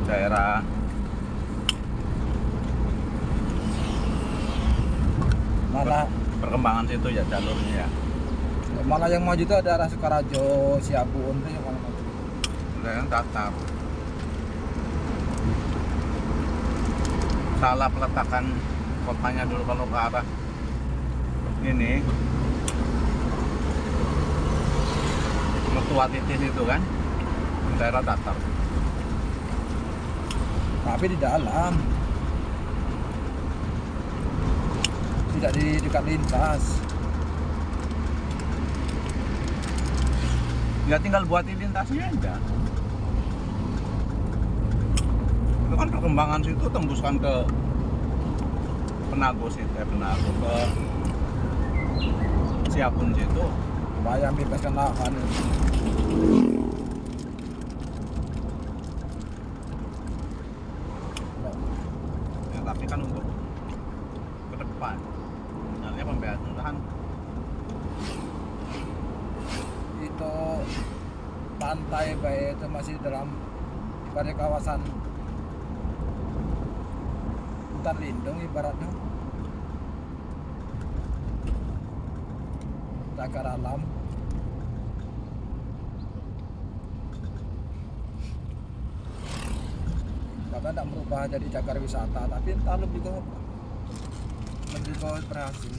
daerah Malah perkembangan situ ya jalurnya ya. malah yang maju itu ada arah Sukarajo, Siabun itu yang malah maju. Udah yang datar. Salah peletakan kotanya dulu kalau ke arah ini Metua Titis itu kan daerah datar. Tapi di dalam, tidak di dekat lintas. Ya tinggal buatin lintasnya aja. Itu kan perkembangan situ tembuskan ke Penago situ, Penago ke Siapun situ. Bayang bebaskan lahan. Ya, tapi kan untuk ke depan, misalnya pembebasan lahan Itu pantai baik itu masih dalam pada kawasan hutan lindung ibaratnya. Cagar alam. Karena tidak merubah jadi cagar wisata, tapi entah lebih kok berhasil.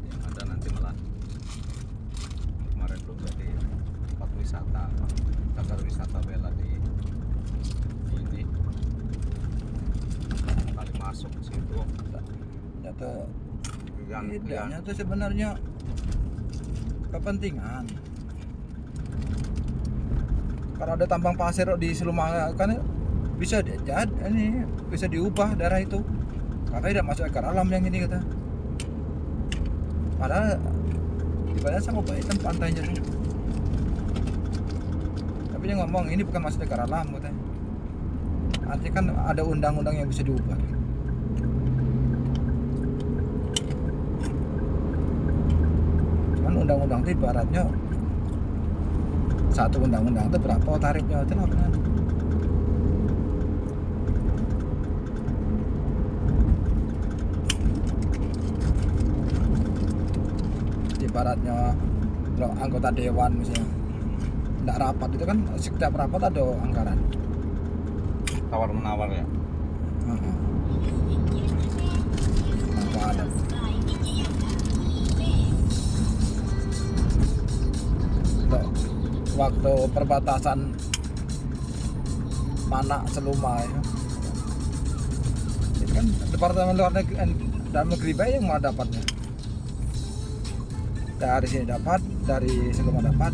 yang ada nanti malah kemarin belum jadi tempat wisata, cagar wisata bela di ini kali masuk ke situ. Nyata Yang idenya itu sebenarnya kepentingan. Kalau ada tambang pasir di Seluma kan bisa ini bisa diubah daerah itu. Karena tidak masuk akar alam yang ini kata. Padahal ibaratnya sama baik pantainya tuh. Tapi dia ngomong ini bukan masuk akar alam katanya. Artinya kan ada undang-undang yang bisa diubah. Cuman undang-undang itu ibaratnya satu undang-undang itu berapa tarifnya itu lah kan. Ibaratnya kalau anggota dewan misalnya tidak rapat itu kan setiap rapat ada anggaran. tawar menawar ya. Apa ada? Waktu perbatasan Manak Seluma ya. Itu kan Departemen Luar Negeri dalam negeri baik yang mau dapatnya. Dari sini dapat, dari Seluma dapat.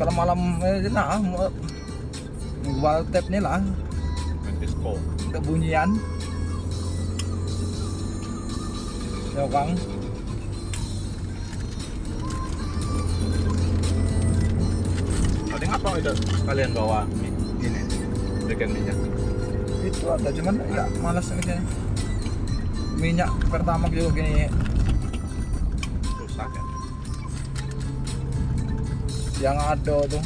Kalau malam nah gua tap nih lah Disco. kebunyian ya bang. Tadi ngapa itu kalian bawa ini jerigen minyak? Itu ada cuman ya malas aja. Minyak pertama juga gini Rusak ya. yang ada tuh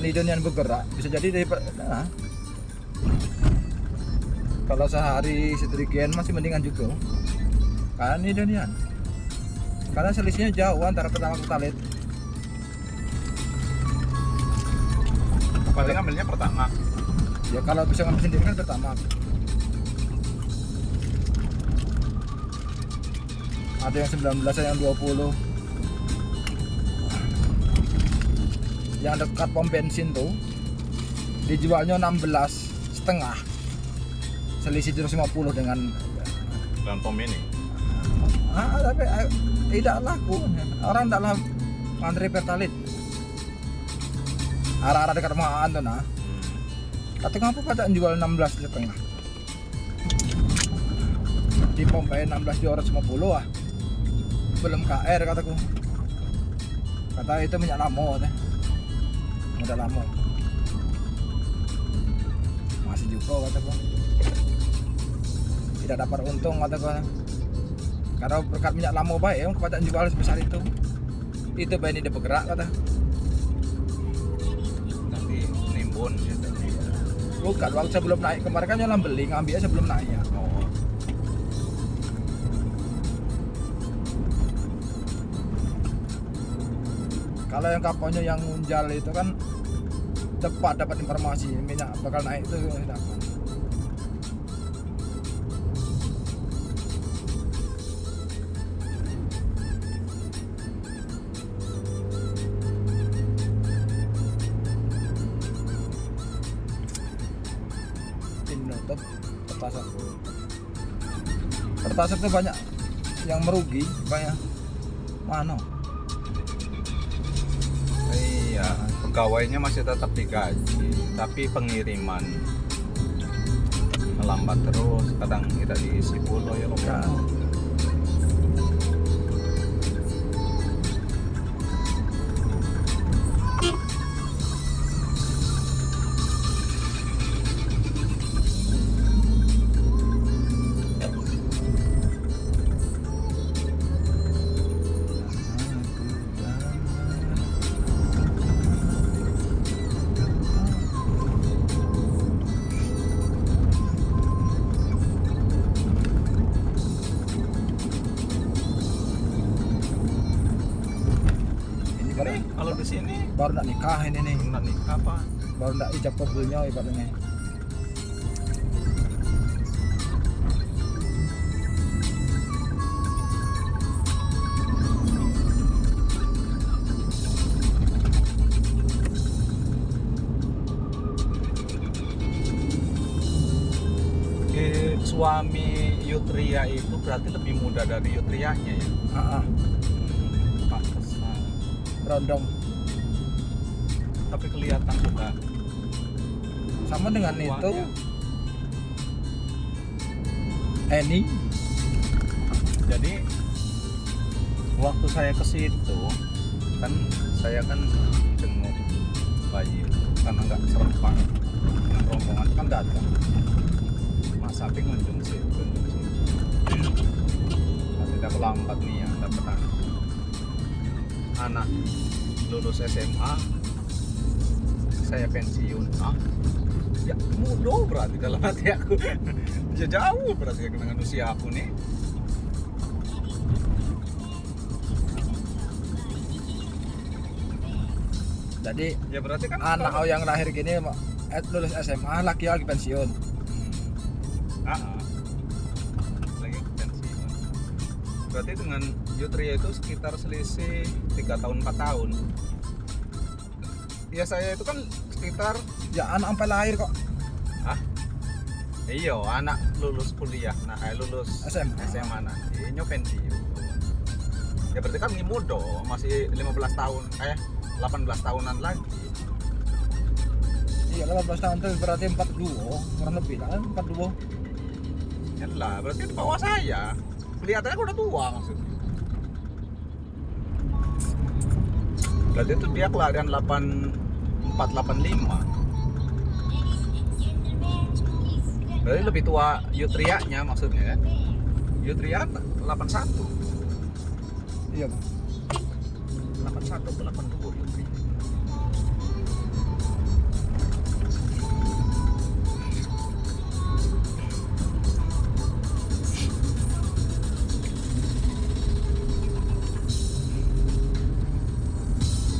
nidon yang bergerak bisa jadi dari nah, kalau sehari setrigen masih mendingan juga kan nidonian karena selisihnya jauh antara pertama pertalit. Paling ambilnya pertama. Ya kalau bisa ngambil sendiri kan pertama. Ada yang 19, ada yang 20. Yang dekat pom bensin tuh dijualnya 16,5. Selisih 150 dengan Dan pom ini. tapi tidak laku. Orang tidak ngantri pertalit. arah-arah dekat rumahan tuh nah. Kata ngapa pada jual 16,5. Di Pompei 16.250 ah. Belum KR kataku. Kata itu minyak lamo teh. Modal lamo. Masih juga kataku. Tidak dapat untung kataku. Karena berkat minyak lamo baik ya, kepada jual sebesar itu. Itu bayi ini dia bergerak kata. Nanti nimbun gitu. Bukan, waktu sebelum naik kemarin kan nyolam beli ngambil sebelum naik ya. Oh. Kalau yang kapalnya yang ngunjal itu kan cepat dapat informasi minyak bakal naik itu dapat. Nutup pertasok. Pertasok itu banyak yang merugi, banyak mana? Iya, pegawainya masih tetap digaji, tapi pengiriman melambat terus, kadang tidak diisi pula ya Ya. Ini kalau di sini Baru nak nikah ini nih, nggak nikah apa? baru nak ijab kabulnya ibaratnya. Suami Yutria itu berarti lebih muda dari Yutrianya ya? Pantesan. Rondong. Tapi kelihatan juga Sama dengan tua itu ya. Eni. Jadi waktu saya ke situ kan saya kan jenguk bayi karena nggak serempak, rombongan kan datang. Mas Sapi ngunjung situ. Tidak lambat nih ya dapat anak lulus SMA, saya pensiun. Ya mudah berarti dalam hati aku. Ya jauh berarti dengan usia aku nih. Jadi Ya berarti kan anak kalau- yang lahir gini lulus SMA, laki lagi pensiun. Lagi pensiun. Berarti dengan Yutria itu sekitar selisih 3 tahun 4 tahun. Ya saya itu kan sekitar Ya anak sampai lahir kok. iya anak lulus kuliah, lulus SMA. nanti nyo pensiun. Ya berarti kan ini muda, masih 15 tahun, 18 tahunan lagi. Iya 18 tahun itu berarti 42 kurang lebih lah 42. Ya lah, berarti di bawah saya. Kelihatannya udah tua maksudnya. Berarti itu dia kelahiran 8485. Berarti lebih tua Yutrianya maksudnya ya. Yutria 81. Iya Bang. 81 ke 82 Yutria.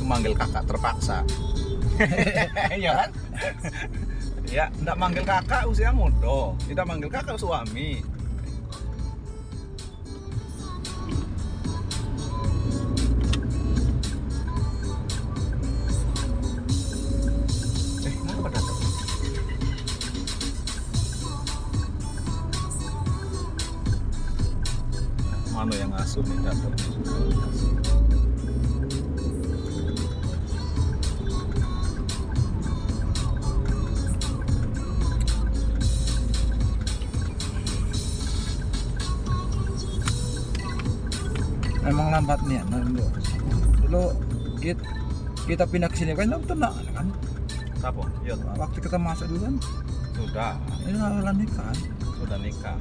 Manggil kakak terpaksa. Iya kan? Ya, enggak manggil kakak usia muda, tidak manggil kakak suami. Kenapa datang? Mana yang ngasuh nih datang? Memang lambat nih dulu kita pindah ke sini kan tenang kan. Siapa? Iya. Waktu kita masuk dulu kan Sudah. ini lawan nikah kan. Sudah nikah.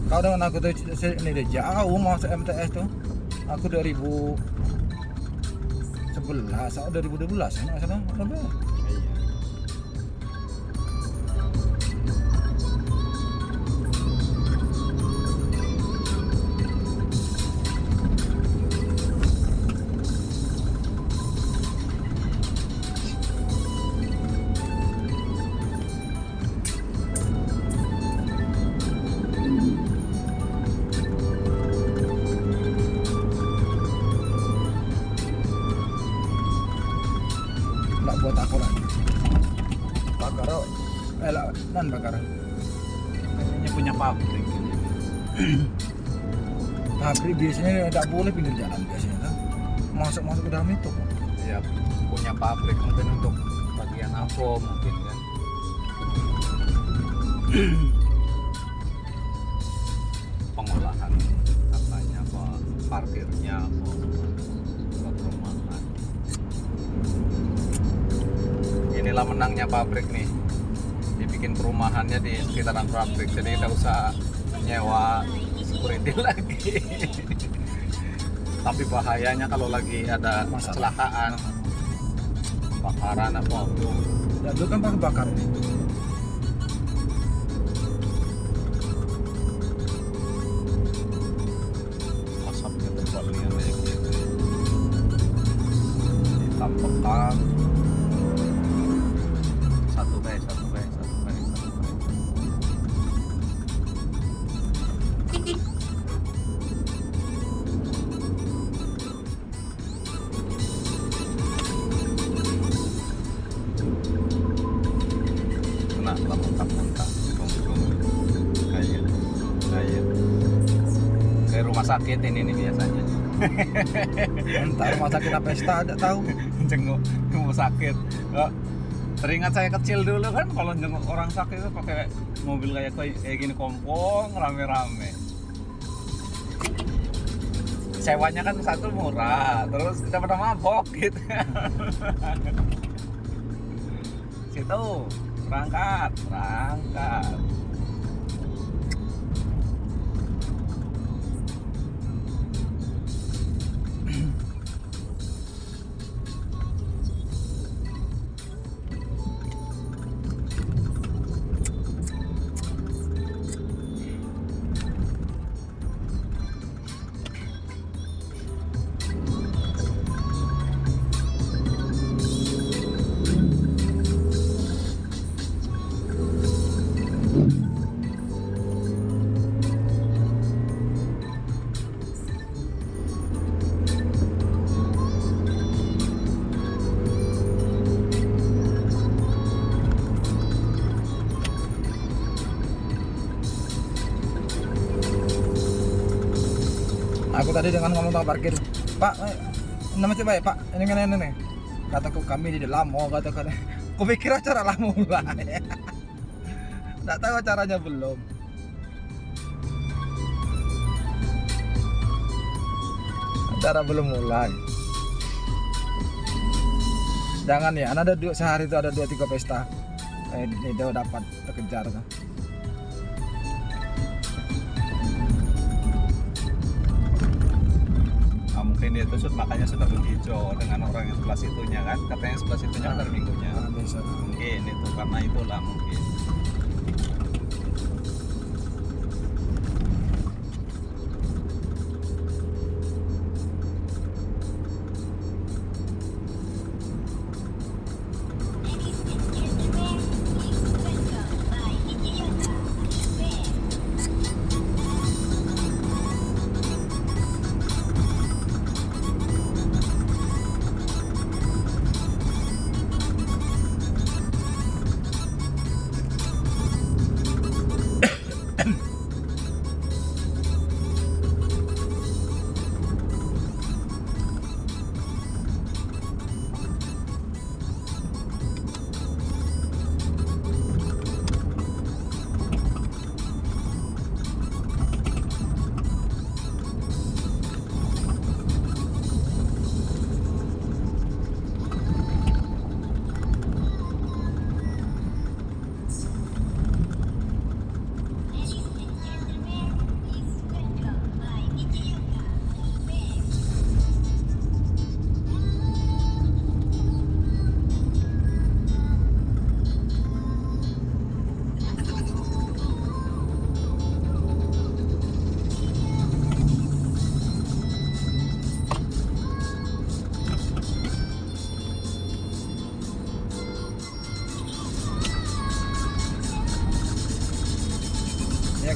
Kau dengan aku tuh ini udah jauh masuk MTS tuh. Aku 2011 atau 2012 nggak salah. Iya. Nggak buat aku lagi. Bakar, nan bakar. Kayaknya punya pabrik. Pabrik biasanya tidak boleh pinggir jalan biasanya kan. Masuk ke dalam itu. Ya punya pabrik mungkin untuk bagian apa mungkin kan. Pengolahan apanya apa parkirnya apa perumahan. Inilah menangnya pabrik nih, dibikin perumahannya di sekitaran pabrik, jadi kita usah nyewa security lagi. Tapi bahayanya kalau lagi ada kecelakaan, kebakaran apa. Ya dulu kan pakai bakar ini. Asapnya tebal nih kayak gitu. Hitam-hitam. Satu guys. Kena muntah-muntah. Kayak rumah sakit ini nih biasanya. Entah rumah sakit apa pesta ada tahu. Jenguk rumah sakit. Oh, teringat saya kecil dulu kan kalau jenguk orang sakit itu pakai mobil kayak gini kompong rame-rame. Sewanya kan satu murah, terus kita pada mabok gitu. Situ berangkat. Aku tadi dengan ngomong tentang parkir, Pak, nama coba ya Pak, ini nih. Kataku kami di dalam, katakan. Kupikir acara lah mulai. Nggak tahu caranya belum. Acara belum mulai. Jangan ya, ada sehari itu ada 2-3 pesta. Ini udah dapat terkejar kan. Mungkin dia itu makanya sudah berhijau dengan orang yang sebelah situnya kan, katanya sebelah situnya kan hari minggunya. Mungkin itu karena itulah mungkin.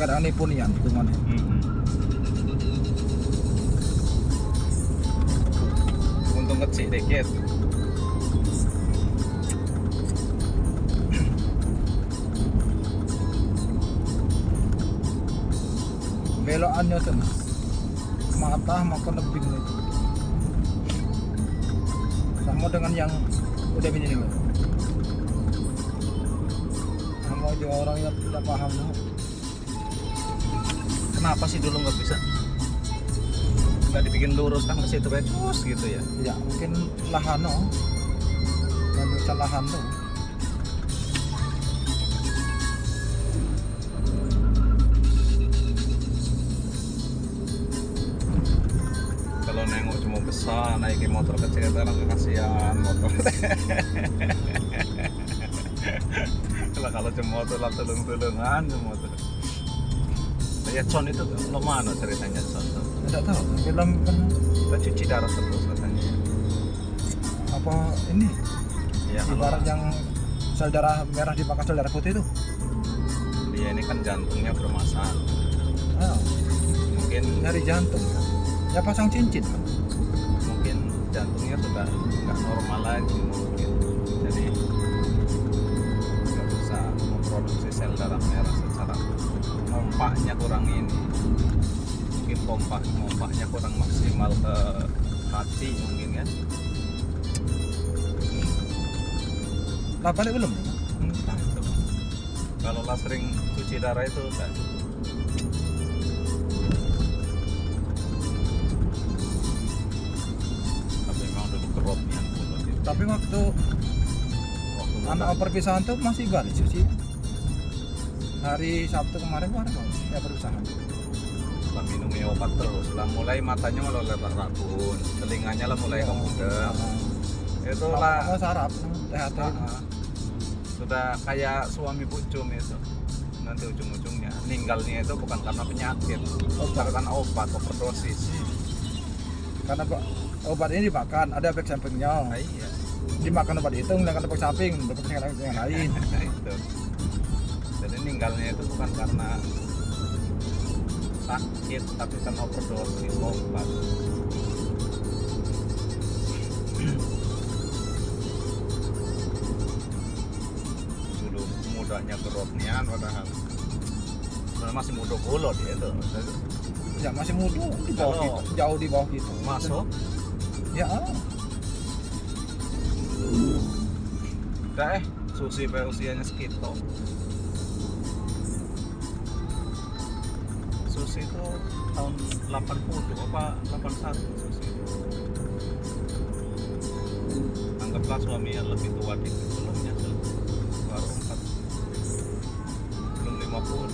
kadang nipu nian itu mana. Untung kecil dikit. Belokannya tuh mata makan lebih itu sama dengan yang udah begini loh. Sama aja orang yang tidak paham loh. Kenapa sih dulu nggak bisa? Nggak dibikin lurus kan ke situ kayak cus gitu ya? Ya mungkin lahan loh, nggak bisa lahan tuh. Kalau nengok cuma besar naikin motor kecil sekarang kasihan motor. Kalau cuma motor lah tulung-tulungan cuma motor. Ya Con itu lo mana ceritanya Con? Tidak tahu film kan Kita cuci darah terus katanya. apa ini Ya kalau ibarat yang sel darah merah dipakai sel darah putih itu. dia ini kan jantungnya bermasalah. Ah, Mungkin nyari jantung ya pasang cincin. mungkin jantungnya sudah nggak normal lagi mungkin. Jadi nggak bisa memproduksi sel darah merah secara pompanya kurang ini. Mungkin pompanya kurang maksimal ke hati mungkin kan. Lah balik belum? Entah itu. Kalau lah sering cuci darah itu kan. Tapi memang dulu kerotnya dulu gitu. Tapi waktu Waktu anak perpisahan tuh masih balik sih. Hari Sabtu kemarin ya perpisahan. Lah minumnya obat terus. Lah mulai matanya malah lebar rabun, telinganya lah mulai kemudeng. Itulah Mau sarap THT. Sudah kayak suami pucung itu. Nanti ujung-ujungnya meninggalnya itu bukan karena penyakit, Obat. karena obat overdosis. Karena obat ini dimakan ada efek sampingnya. Nah, iya. Dimakan obat itu nggak efek samping, berkepentingan yang lain. Nah, itu. Jadi meninggalnya itu bukan karena sakit, tapi kan overdosis obat. Dulu mudanya berotnian padahal sebenarnya masih muda pula dia itu. Ya masih muda di bawah Kalau- kita, jauh di bawah kita. Masuk Ya udah Susi pe usianya sekitar. Susi itu tahun 80 apa 81 Susi. Anggaplah suaminya lebih tua dikit, belumnya baru 4 belum 50.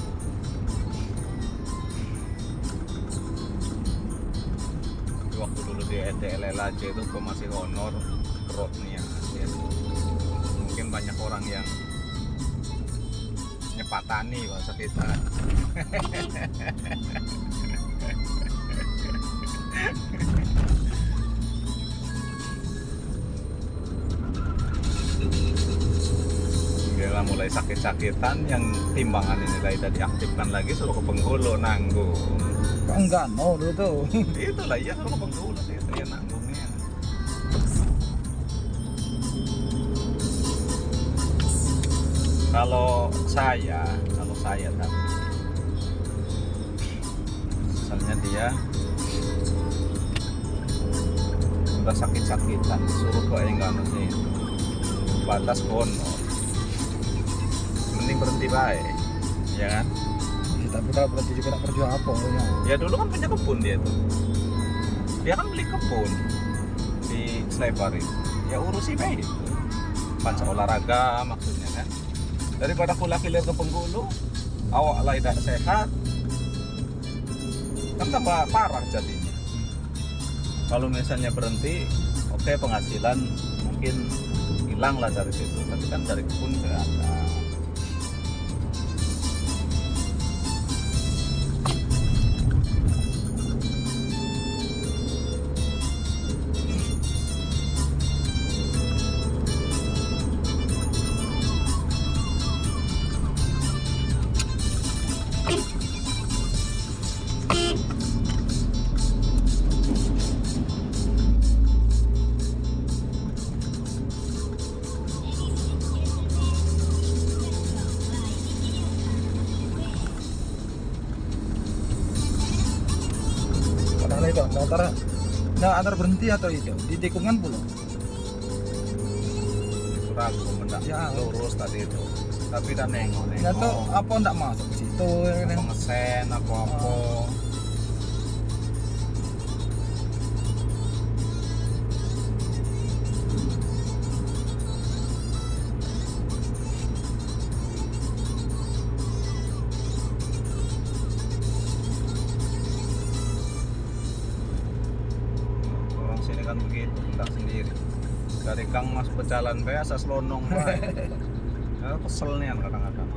Waktu dulu di EDLLAJ itu kok masih honor kerotnya ya. Mungkin banyak orang yang nyepatani bahasa kita. Dia mulai sakit-sakitan yang timbangan ini tidak diaktifkan lagi suruh ke Bengkulu nanggung. enggak no dulu tuh. Itulah iya suruh ke Bengkulu sih saya nanggungnya. Kalau saya tapi misalnya dia udah sakit-sakitan disuruh ke enggak sih batas honor mending berhenti baik ya kan. Ya, tapi kalau berarti juga nak kerja apa ya? Ya dulu kan punya kebun dia kan beli kebun di Slebar itu ya urusi baik itu baca olahraga maksudnya kan, daripada pula kilir ke Bengkulu awak lah tidak sehat kan tambah parah jadinya. Kalau misalnya berhenti oke, penghasilan mungkin hilang lah dari situ, tapi kan dari kebun nggak ada. motor nggak antar berhenti atau itu di tikungan pula. Ragu mendak Ya. lurus tadi itu. Tapi udah nengok Ya tuh apa nggak masuk ke situ ya kan? ngesen apa orang sini kan begitu mendak sendiri dari Kang Mas berjalan biasa selonong bae. Ya, kesel nih kadang-kadang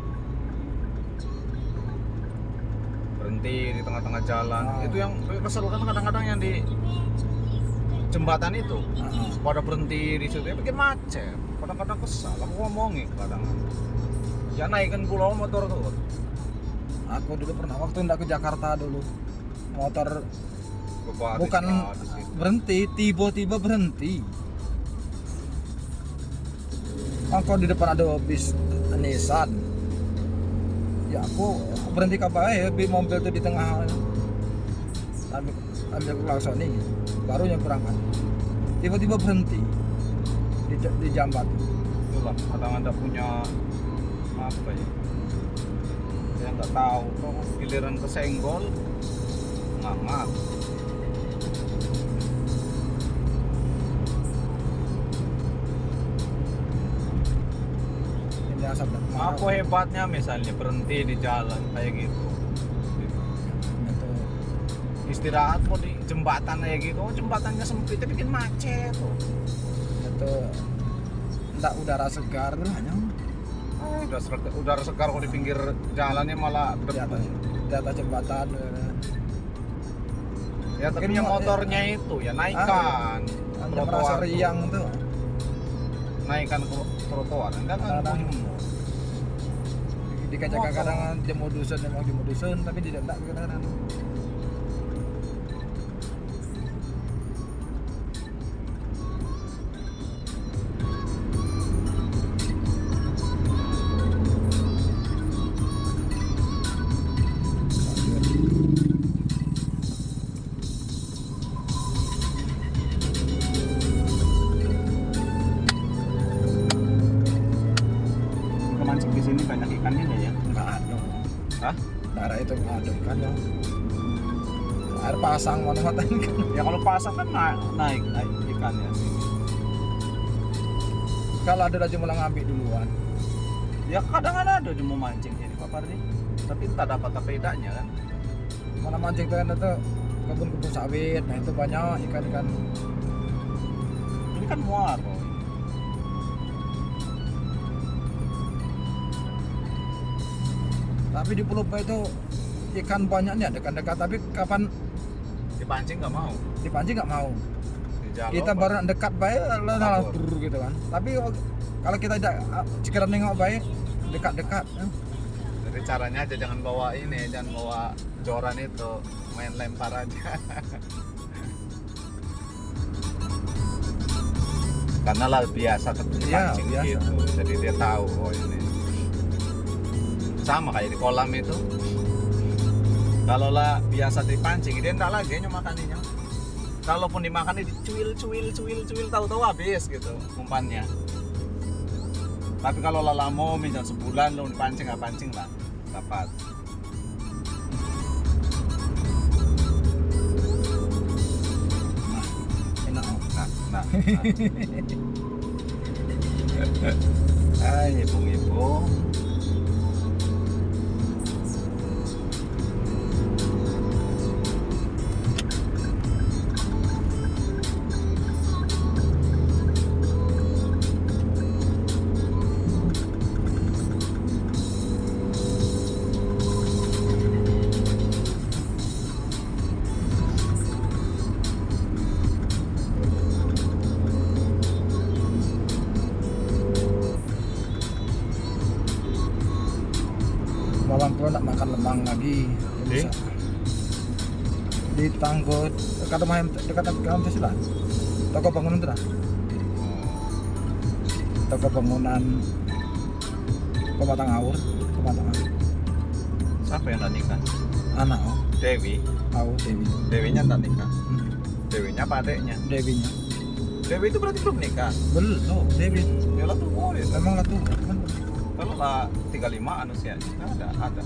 berhenti di tengah-tengah jalan. Itu yang kesel kan kadang-kadang yang di jembatan itu pada berhenti di situ ya bikin macet. Kadang-kadang kesal aku ngomongin kadang ya naikkan pulau motor tuh. Aku dulu pernah waktu ndak ke Jakarta dulu motor Bapak bukan di situ. berhenti, tiba-tiba berhenti. Aku di depan ada bis Nissan. Ya aku berhenti kapan ya, mobil itu di tengah. Ambil klakson nih, baru nyebrang kan. Tiba-tiba berhenti di jambat. Itulah kadang ada punya apa ya? Saya nggak tahu kok giliran kesenggol ngangat. Ini asap dan Apa hebatnya misalnya berhenti di jalan kayak gitu. itu Istirahat mau di jembatan kayak gitu, oh, jembatannya sempit tapi bikin macet tuh. ndak udara segar hanya Udara segar kok di pinggir jalannya malah di atas, di atas jembatan ya kan. Ya tapi Mungkin yang mau- motornya itu ya naikkan Anda merasa trotoar riang tuh. naikkan ke trotoar enggak kan Kadang- Dikajak kadang jemu dusun emang jemu dusun tapi tidak kadang-kadang. kemancing di sini banyak ikannya nggak ya? Nggak ada. Hah? Daerah itu nggak ada kan ya. Air pasang mana-mana kan. Ya kalau pasang kan naik ikannya sini. Kalau ada lagi mulai ngambil duluan. Ya kadang ada cuma mancing sini Pak Pardi. Tapi entah dapat apa bedanya kan. Mana mancing tuh kan itu kebun-kebun sawit. Nah itu banyak ikan-ikan. Ini kan muaro. Tapi di Pulau Pai itu ikan banyaknya dekat-dekat. Tapi kapan Dipancing nggak mau. dipancing nggak mau. Di jalan. Kita baru dekat baik lalu Kabur. gitu kan. Tapi kalau kita tidak sekiranya nengok baik dekat-dekat. Jadi caranya aja jangan bawa ini, jangan bawa joran itu, main lempar aja. Karena lah biasa Iya, pancing biasa. gitu, jadi dia tahu oh ini. Sama kayak di kolam itu. Kalau lah biasa dipancing, dia enggak lagi makannya. Kalaupun dimakan dicuil, tahu-tahu habis gitu umpannya. Tapi kalau lah lama, misal sebulan lo dipancing nggak pancing lah, dapat. Enak. Nah. Hai ibu-ibu. Bawang pun nak makan lemang lagi. Di? Di Tanggut dekat rumah dekat kampung Tesilan. Toko bangunan itu dah. Toko bangunan Pematang Aur, Pematang Aur. Siapa yang tak nikah? Anak oh, Dewi. Dewi. Dewinya tak nikah. Dewinya apa adeknya? Dewinya. Dewi itu berarti belum nikah. Belum, Dewi. Ya lah tuh, oh, ya. Memang lah tuh kan Kalau lah 35 usianya ada.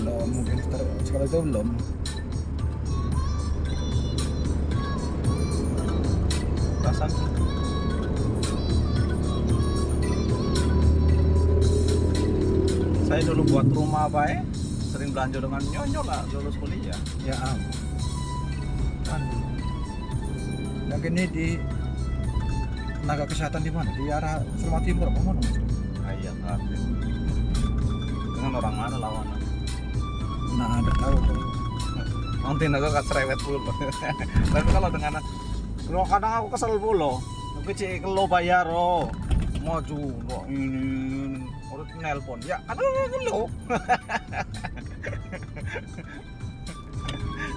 belum, mungkin sekolah itu belum. Perasaan saya dulu buat rumah apa ya? Sering belanja dengan nyonyo lah lulus kuliah. Ya ampun. Kan. Yang ini di tenaga kesehatan di mana? Di arah Selama Timur apa mana? Iya kan. Dengan orang mana lawan? Nah, ada tahu tuh. Nanti aku gak cerewet dulu. Tapi kalau dengan kadang aku kesel dulu. Tapi cek lo bayar maju kok ini urut nelpon ya ada lo.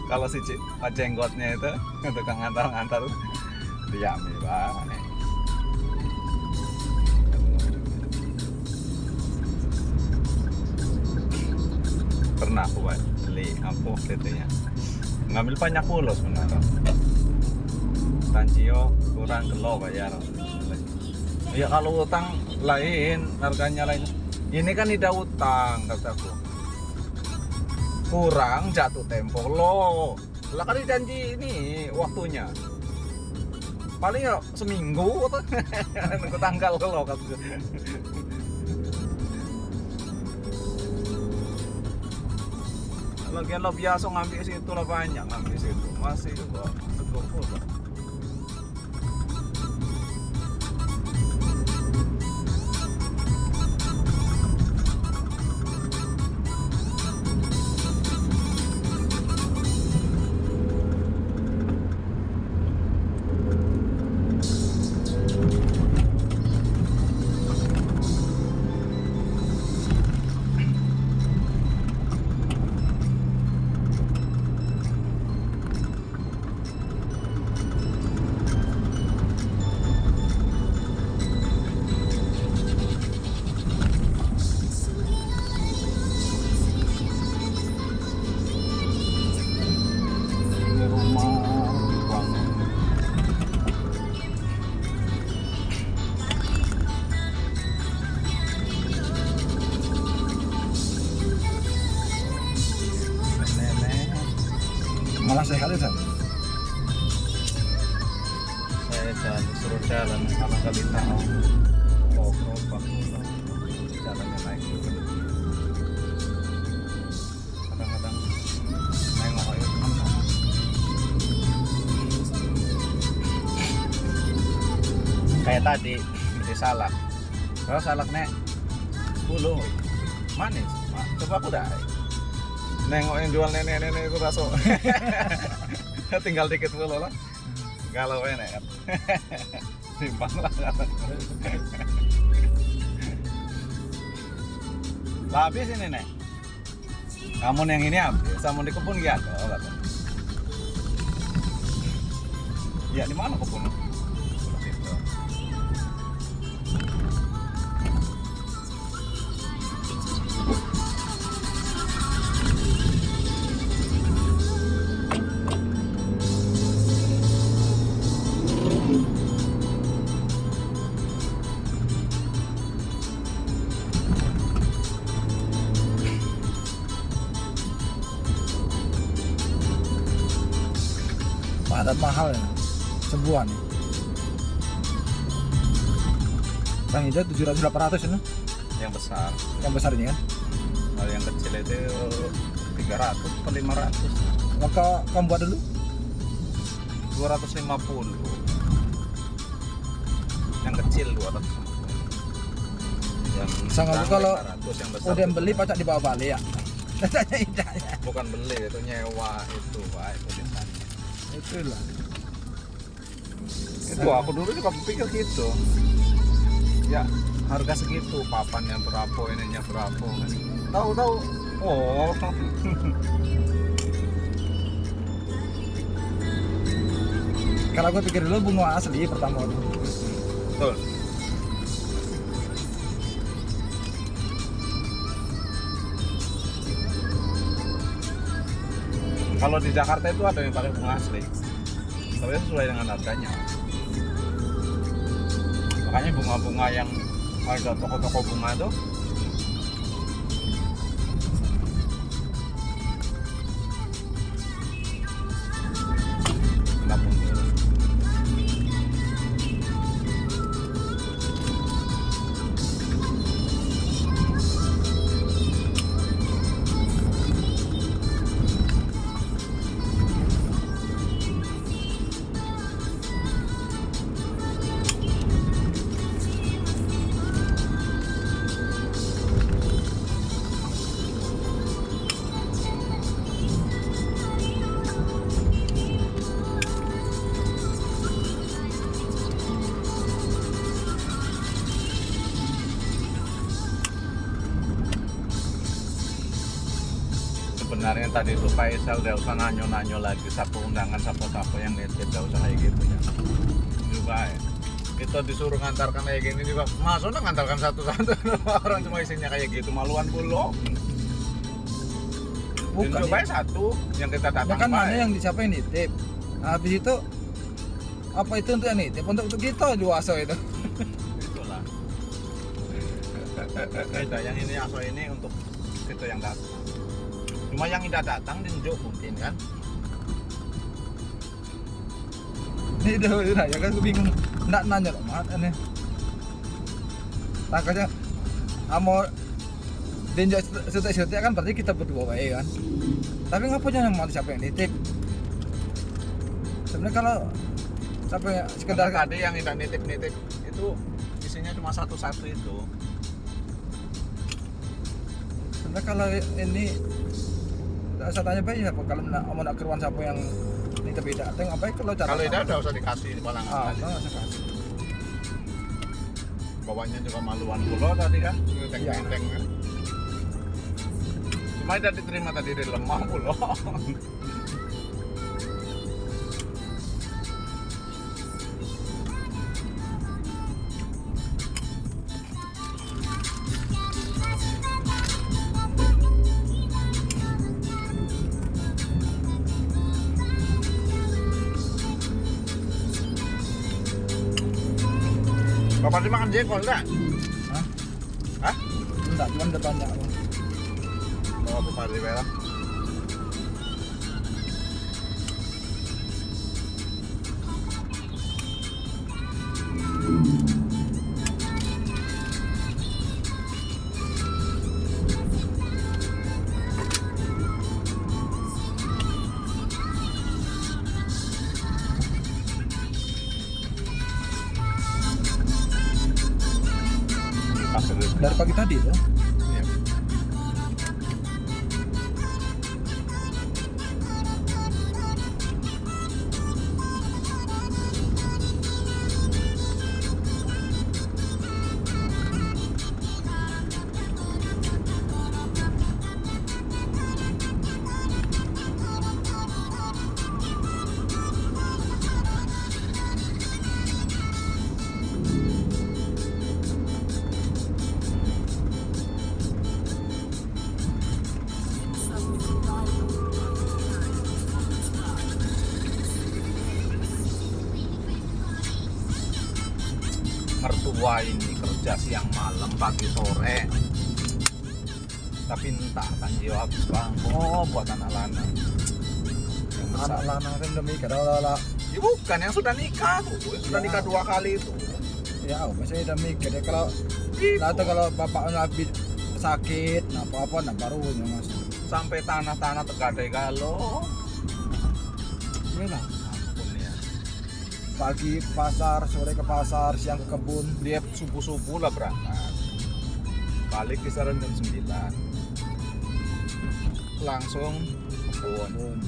Kalau si Cik Pak Jenggotnya itu tukang ngantar diami banget. Pernah aku beli ampuh gitu ya, ngambil banyak puluh sebenarnya. Tancio kurang kelo bayar. Ya kalau utang lain, harganya lain. Ini kan tidak utang kataku. Kurang jatuh tempo lo. Lah kan janji ini waktunya. Paling ya seminggu atau nunggu tanggal lo kataku. Lagian lo biasa ngambil situ lah banyak ngambil situ. Masih juga cukup kok. Malah sehat ya, San? Saya jalan suruh jalan kalau kali tahu gerobak jalannya naik juga. Kadang-kadang nengok aja teman-teman. Kayak tadi beli salak. Kalau salaknya bulu manis, coba aku dah. Nengok yang jual nenek-nenek itu raso. Tinggal dikit dulu lah. Galau enak kan. Timbang lah. Habis ini nek. Kamu yang ini habis, sama di kebun ya kata. Ya di mana kebun? Situ. Padat mahal ya, sebuah nih. Bang hijau 700-800 ya, Yang besar. yang besar ini kan. Kalau yang kecil itu 300 atau 500. Maka kamu buat dulu. 250. Yang kecil 250. Yang Sangat sedang kalau 500, yang besar udah itu beli pacak dibawa balik ya. Tanya tidak ya. bukan beli itu nyewa itu Pak itu biasanya. Itulah. Itu aku dulu juga pikir gitu. Ya harga segitu, papannya berapa, ininya berapa kan. Tahu-tahu oh. Kalau gue pikir dulu bunga asli pertama itu. Betul. Kalau di Jakarta itu ada yang pakai bunga asli. tapi sesuai dengan harganya. Makanya bunga-bunga yang ada toko-toko bunga itu nggak mundur. Sebenarnya tadi itu Pak Isal udah usah nanyo-nanyo lagi satu undangan siapa-siapa yang nitip, udah usah kayak gitu ya. Juga ya. Kita disuruh ngantarkan kayak gini juga, masuknya ngantarkan satu-satu orang cuma isinya kayak gitu, maluan puluh. Bukan Coba ya. Satu yang kita datang Ya kan Pak, mana ya. yang siapa yang nitip. Nah, habis itu apa itu untuk yang nitip? Untuk kita juaso itu. Itulah. Kita yang ini atau ini untuk kita yang datang. Cuma yang tidak datang diunjuk mungkin kan. Ini udah ya kan gue bingung. Nggak nanya loh mat aneh. Takutnya amo dinjak setek-setek kan berarti kita berdua wae kan. Tapi ngapain yang mau siapa yang nitip? Sebenarnya kalau siapa yang sekedar Karena tadi yang tidak nitip-nitip itu isinya cuma satu-satu itu. sebenarnya kalau ini saya tanya baik siapa kalau mau nak keruan siapa yang nitip beda. Teng apa kalau cara Kalau tidak udah usah dikasih palangan ah, aja. enggak usah kasih. Bawahnya juga maluan pulau tadi kan, Iya. teng-teng kan. Cuma tidak diterima tadi di lemah pulau. Bapak sih makan jengkol enggak? Hah? Hah? Enggak, cuma udah banyak. Bawa Bapak di merah. Dari pagi tadi tuh. Iya. Mertua ini kerja siang malam pagi sore tapi entah kan jawab bang buat anak lana yang Anak besar. lanang kan udah mikir lah. Ya bukan yang sudah nikah tuh, yang sudah Ya. nikah 2 kali itu. Ya, maksudnya udah mikir ya kalau Itu. nah, atau kalau bapak nabi sakit, nah apa-apa nah baru ya mas. Sampai tanah-tanah tergadai galau. Iya lah. Ampun ya. Pagi ke pasar, sore ke pasar, siang ke kebun. Dia subuh-subuh lah berangkat. Balik kisaran jam 9. Langsung kebun.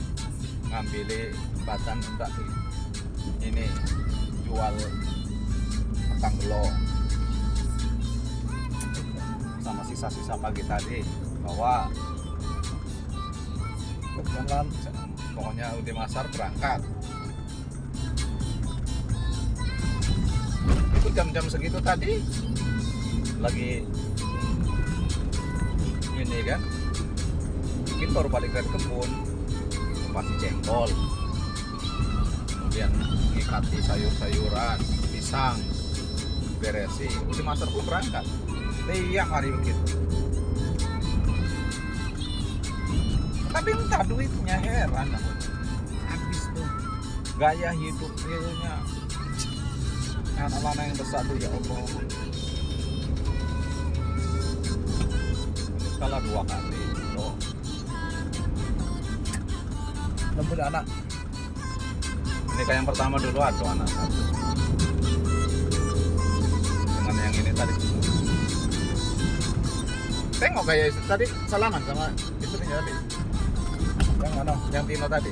Ngambil batan untuk ini jual kentang gelo sama sisa-sisa pagi tadi bawa Jalan pokoknya Uti Masar berangkat itu jam-jam segitu tadi lagi ini kan mungkin baru balik dari kebun pasti jengkol kemudian ngikati sayur-sayuran, pisang, beresi, udah master pun berangkat tiap hari begitu. Tapi entah duitnya, heran aku, habis tuh gaya hidup realnya. Anak mana yang besar tuh, ya Allah. Kalah 2 kali loh. Belum punya anak. Ini kayak yang pertama dulu ada anak 1. Dengan yang ini tadi. Tengok kayak istri tadi salaman sama istrinya tadi. Yang mana? Yang Tino tadi.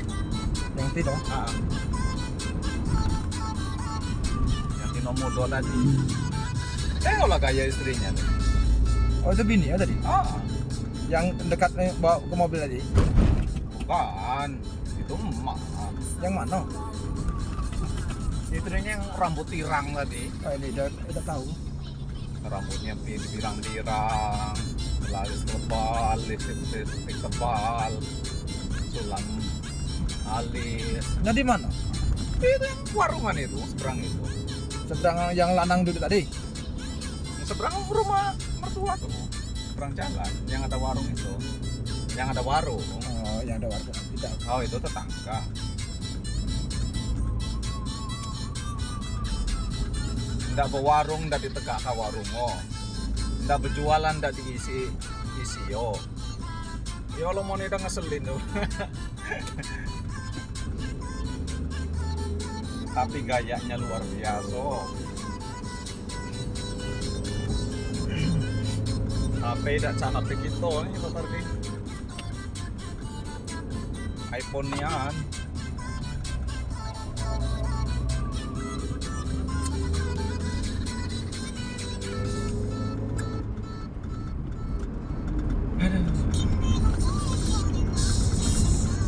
Yang Tino. Ah. Yang Tino muda tadi. Tengoklah gaya istrinya. Oh itu bini ya tadi? Ah. Yang dekat bawa ke mobil tadi? Bukan, itu emak. Yang mana? Istrinya yang rambut tirang tadi. Oh ini udah tahu. Rambutnya pirang-pirang, laris tebal, listrik tebal, sulam alis. Nah di mana? Itu yang warungan itu, seberang itu. Seberang yang lanang duduk tadi? Seberang rumah mertua tuh, seberang jalan, yang ada warung itu, yang ada warung. Oh yang ada warga tidak. Oh itu tetangga. Ndak berwarung, ndak ditegak ke warung, oh. Ndak berjualan, ndak diisi yo. Ya Allah, mau udah ngeselin tuh. Tapi gayanya luar biasa. HP tidak cakap begitu nih Bapak Ardi. iPhone-nian.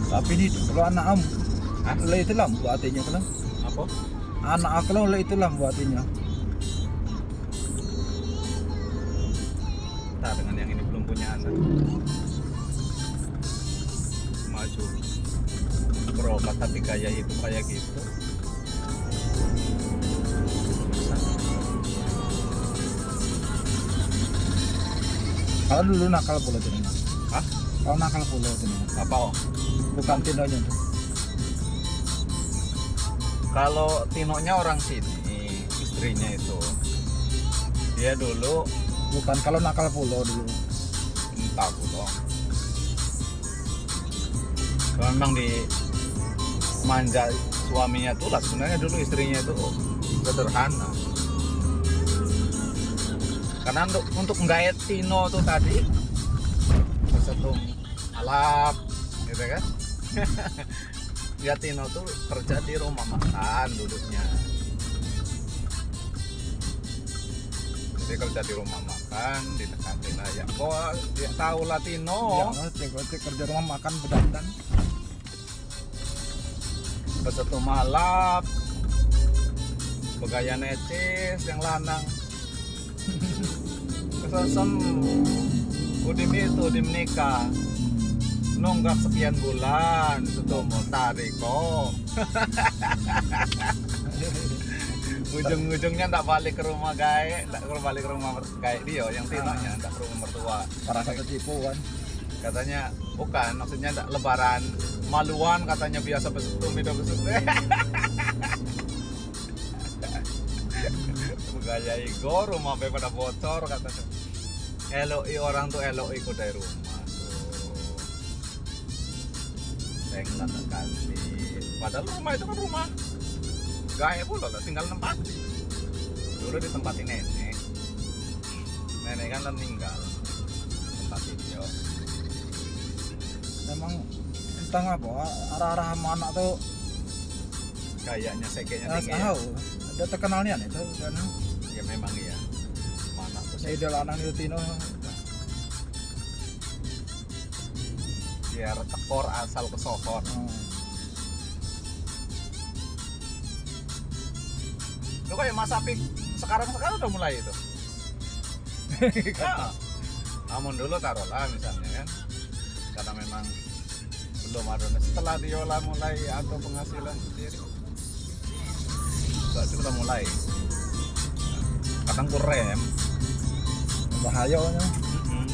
Tapi ini kalau anak am, le itu lah buat hatinya kalau. Apa? Anak aku lo le itu lah buat hatinya. Nah, dengan yang ini belum punya anak. Maju. Berobat tapi gaya hidup kayak gitu. Kalau dulu nakal pula tuh. Hah? Kalau nakal pula tuh. Apa oh? Bukan Tinonya tuh. Kalau Tinonya orang sini, istrinya itu. Dia dulu Bukan kalau nakal pula dulu. entah aku dong. Kalau memang di manja suaminya tuh lah, sebenarnya dulu istrinya itu sederhana. Karena untuk menggait Tino tuh tadi sesetung alap gitu kan. Ya Tino tuh kerja di rumah makan duduknya. Jadi kerja di rumah makan, didekatin aja. Kok dia tahu lah Tino. Ya, kerja rumah makan bedandan. Pesetu malap, begaya necis yang lanang. Kesesem udim itu udim nikah. Nunggak sekian bulan, setumu tariko. Ujung-ujungnya ndak balik ke rumah gae, ndak balik ke rumah gae dia, yang Tinonya ndak ke rumah mertua. Para satu tipu kan. Katanya bukan, maksudnya ndak lebaran maluan, katanya biasa pesetum itu pesetum. Gaya Igor rumah sampai pada bocor katanya. LOI orang tuh LOI ku dari rumah tuh. Tengah ganti. Padahal rumah itu kan rumah gaya pula lah, tinggal nempati. Dulu ditempatin nenek. Nenek kan meninggal. Tempatin dia. Memang entah apa arah-arah mana tuh Kayaknya sekenya tinggi. tahu. Ada terkenalnya nih tuh kan. Ya memang iya. Mana tuh Saya ide lanang itu Tino. biar tekor asal kesohor. Lu kayak Mas Apik sekarang udah mulai itu. Nah, namun dulu taruhlah misalnya kan, karena memang belum ada. Setelah Diola mulai atau penghasilan sendiri, udah mulai. Kadang ku rem. Bahayanya.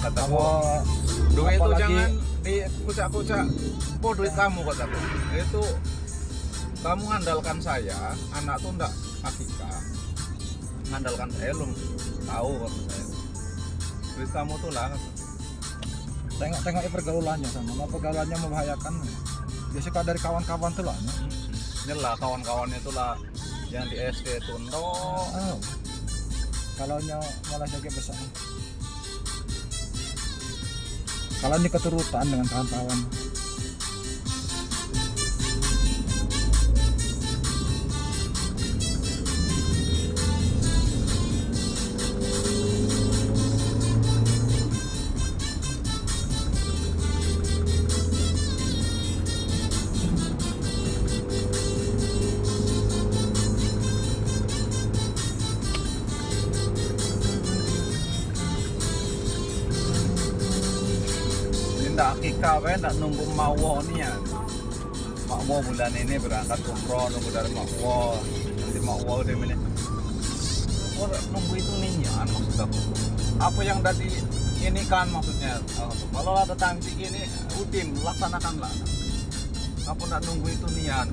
Kataku Apa duit itu apalagi- jangan dikucak-kucak. Duit kamu kataku. Itu kamu ngandalkan saya, anak tuh ndak akikah. Ngandalkan saya belum tahu kata saya. Duit kamu tuh lah. Tengok pergaulannya sama pergaulannya membahayakan. Biasanya kalau dari kawan-kawan tuh lah. Nyelah kawan-kawannya itu lah yang di SD itu Oh. Kalau malah jaga besar. Kalau ini keturutan dengan kawan-kawan. ndak akikah wae ndak nunggu mawo nih ya. Mawo bulan ini berangkat umroh nunggu dari mawo. Nanti mawo udah menit. Oh, nunggu itu nih ya maksud aku. Apa yang tadi ini kan maksudnya. Kalau ada tangsi ini rutin laksanakanlah. Apa ndak nunggu itu nian.